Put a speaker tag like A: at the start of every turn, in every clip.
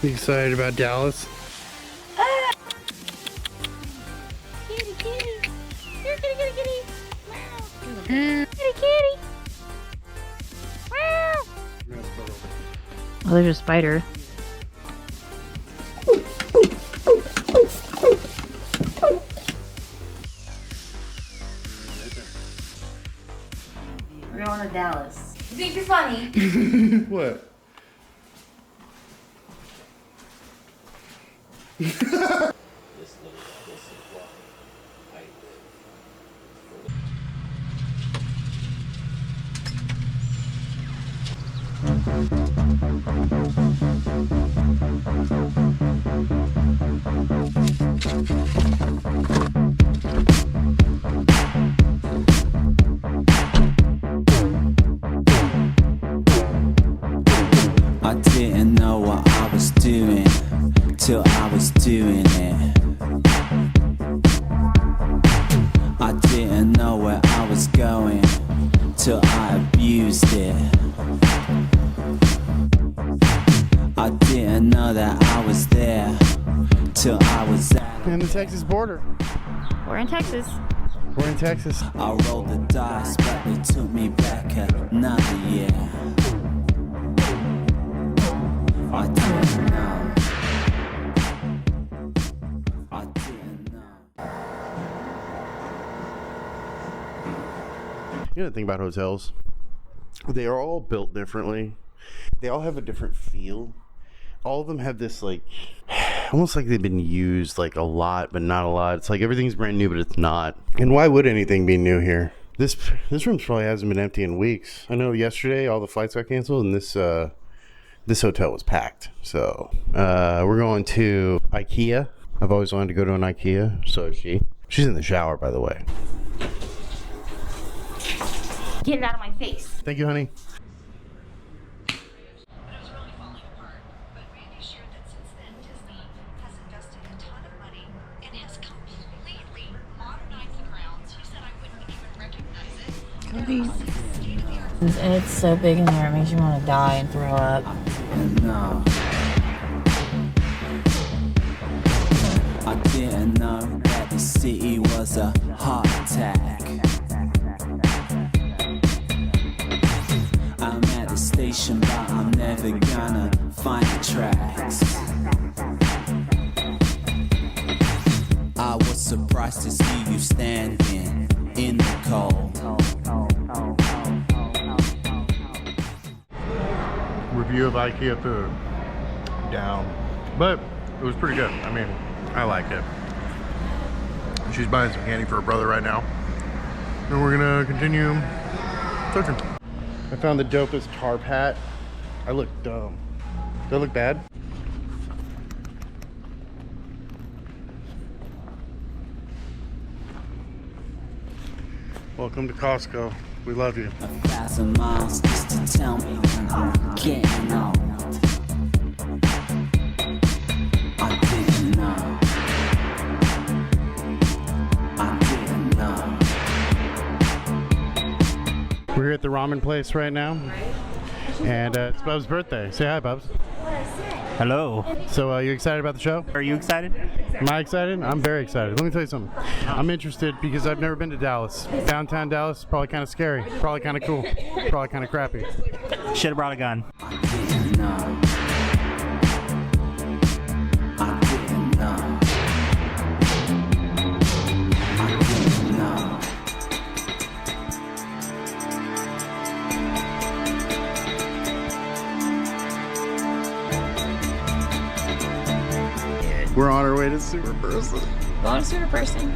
A: You excited about Dallas?
B: Ah! Kitty, kitty. Here, kitty, kitty, kitty. Wow. Kitty, kitty. Wow. Oh, there's a spider. We're going to Dallas. You think you're funny?
A: What?
C: I didn't know what I was doing till I was doing it. I didn't know where I was going till I abused it. I didn't know that I was there till I was at
A: In the Texas border.
B: We're in Texas.
A: We're in Texas.
C: I rolled the dice, but they took me back another year. I didn't know. I didn't know.
A: You know the thing about hotels? They are all built differently. They all have a different feel. All of them have this like, almost like they've been used like a lot, but not a lot. It's like everything's brand new, but it's not. And why would anything be new here? This room probably hasn't been empty in weeks. I know yesterday all the flights got canceled, and this hotel was packed. So we're going to IKEA. I've always wanted to go to an IKEA. So is she. She's in the shower, by the way.
B: Get it out of my face.
A: Thank you, honey.
B: And it's so big in there, it makes you want to die and throw up.
C: No. I didn't know that the city was a heart attack. I'm at the station, but I'm never gonna find the tracks. I was surprised to see you standing in the cold.
A: Review of IKEA food. Down. But it was pretty good. I mean, I like it. She's buying some candy for her brother right now. And we're gonna continue searching. I found the dopest tarp hat. I look dumb. Do I look bad? Welcome to Costco. We love you.
C: 1,000 miles just to tell me when I'm getting old. I didn't know. I didn't know.
A: We're here at the ramen place right now. And it's Bub's birthday. Say hi, Bubs.
D: Hello.
A: So you excited about the show?
D: Are you excited?
A: Am I excited? I'm very excited. Let me tell you something. I'm interested because I've never been to Dallas. Downtown Dallas is probably kind of scary. Probably kind of cool. Probably kind of crappy.
D: Should have brought a gun.
C: I didn't know. I didn't know. I didn't know.
A: We're on our way to Super Person.
B: Going to Super Person.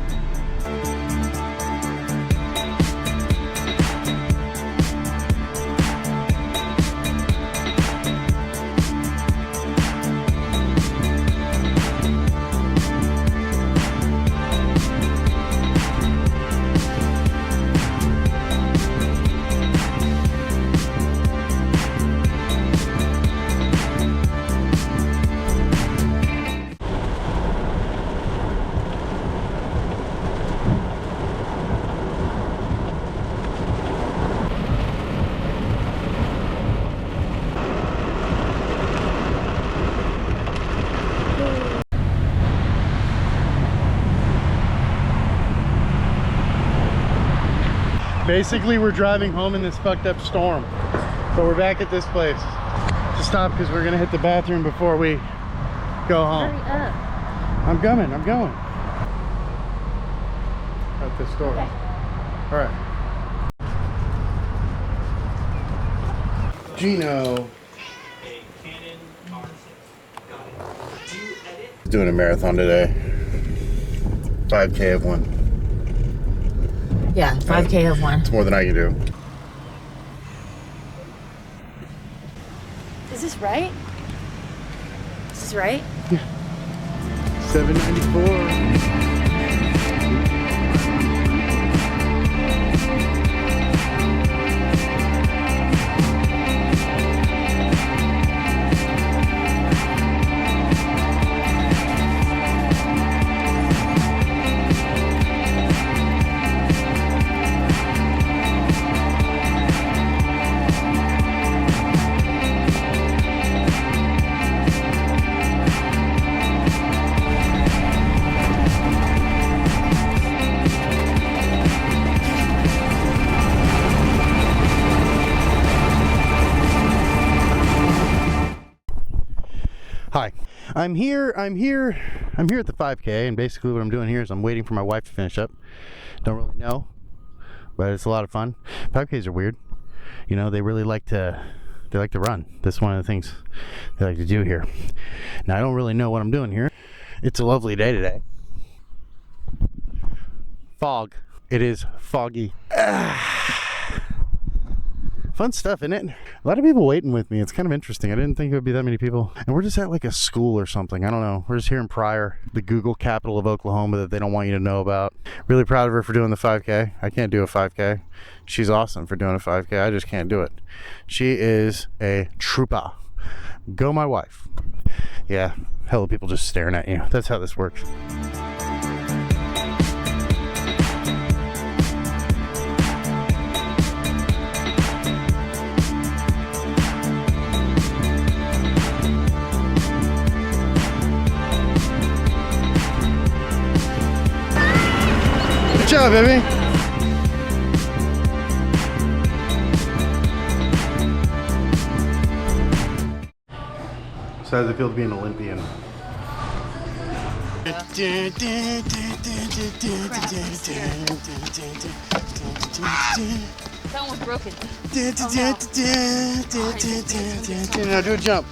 A: Basically, we're driving home in this fucked up storm. But we're back at this place to stop because we're gonna hit the bathroom before we go home.
B: Hurry up.
A: I'm coming. At the store.
B: Okay.
A: All right. Gino. Doing a marathon today. 5K of one.
B: Yeah, 5K of one.
A: It's more than I can do.
B: Is this right? Is this right?
A: 794. Hi, I'm here at the 5K, and basically what I'm doing here is I'm waiting for my wife to finish up. Don't really know, but it's a lot of fun. 5Ks are weird. You know, they like to run. That's one of the things they like to do here. Now, I don't really know what I'm doing here. It's a lovely day today. Fog. It is foggy. Fun stuff, isn't it? A lot of people waiting with me. It's kind of interesting. I didn't think it would be that many people. And we're just at like a school or something. I don't know. We're just here in Pryor, the Google capital of Oklahoma that they don't want you to know about. Really proud of her for doing the 5K. I can't do a 5K. She's awesome for doing a 5K. I just can't do it. She is a trooper. Go my wife. Yeah, hella people just staring at you. That's how this works. Good job, baby. So how does it feel to be an Olympian?
B: That one was broken.
A: Now do a jump.